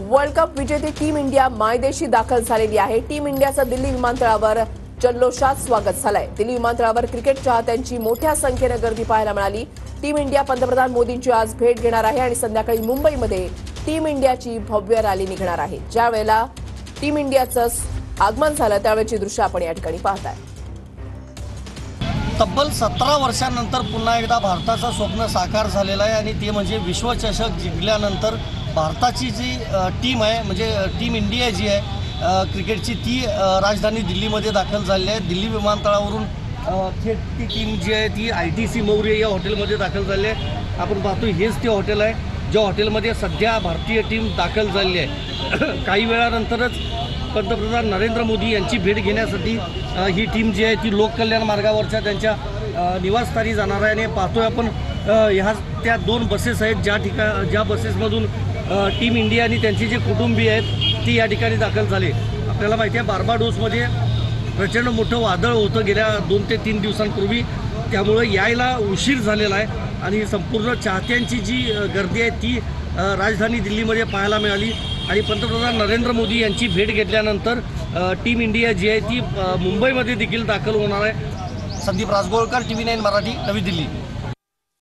World cup विजेती team India मायदेशी दाखल झालेली आहे। टीम इंडियाचं दिल्ली विमानतळावर जल्लोषात स्वागत झालंय। दिल्ली विमानतळावर क्रिकेट चाहत्यांची मोठ्या संख्येनं गर्दी पाहायला मिळाली। टीम इंडिया पंतप्रधान मोदींची आज भेट घेणार आहे आणि संध्याकाळी मुंबईमध्ये टीम इंडियाची भव्य रॅली निघणार आहे। ज्यावेळेला टीम इंडियाचं आगमन झालं त्यावेळची दृश्य आपण या ठिकाणी पाहताय। तब्बल 17 वर्षांनंतर पुन्हा एकदा भारताचं स्वप्न साकार झालेलं आहे आणि ते म्हणजे विश्वचषक जिंकल्यानंतर भारताची जी टीम आहे म्हणजे टीम इंडिया जी आहे क्रिकेटची ती राजधानी दिल्लीमध्ये दाखल झाली आहे। दिल्ली विमानतळावरून थेट ती टीम जी आहे ती ITC मौर्य या हॉटेलमध्ये दाखल झाली आहे। आपण पाहतो हेच ते हॉटेल आहे ज्या हॉटेलमध्ये सध्या भारतीय टीम दाखल झाली आहे। काही वेळानंतरच पंतप्रधान नरेंद्र मोदी यांची भेट घेण्यासाठी ही टीम जी आहे ती लोककल्याण मार्गावरच्या त्यांच्या निवासस्थानी जाणार आहे। आणि पाहतोय आपण ह्या त्या 2 बसेस आहेत ज्या बसेसमधून टीम इंडिया आणि त्यांची जे कुटुंबीय आहेत ती या ठिकाणी दाखल झाले। आपल्याला माहिती आहे बार्बाडोसमध्ये प्रचंड मोठं वादळ होतं गेल्या 2 ते 3 दिवसांपूर्वी, त्यामुळे यायला उशीर झालेला आहे आणि संपूर्ण चाहत्यांची जी गर्दी आहे ती राजधानी दिल्लीमध्ये पाहायला मिळाली। आणि पंतप्रधान नरेंद्र मोदी यांची भेट घेतल्यानंतर टीम इंडिया जी आहे ती मुंबईमध्ये देखील दाखल होणार आहे। संदीप राजगोळकर, TV9 मराठी, नवी दिल्ली।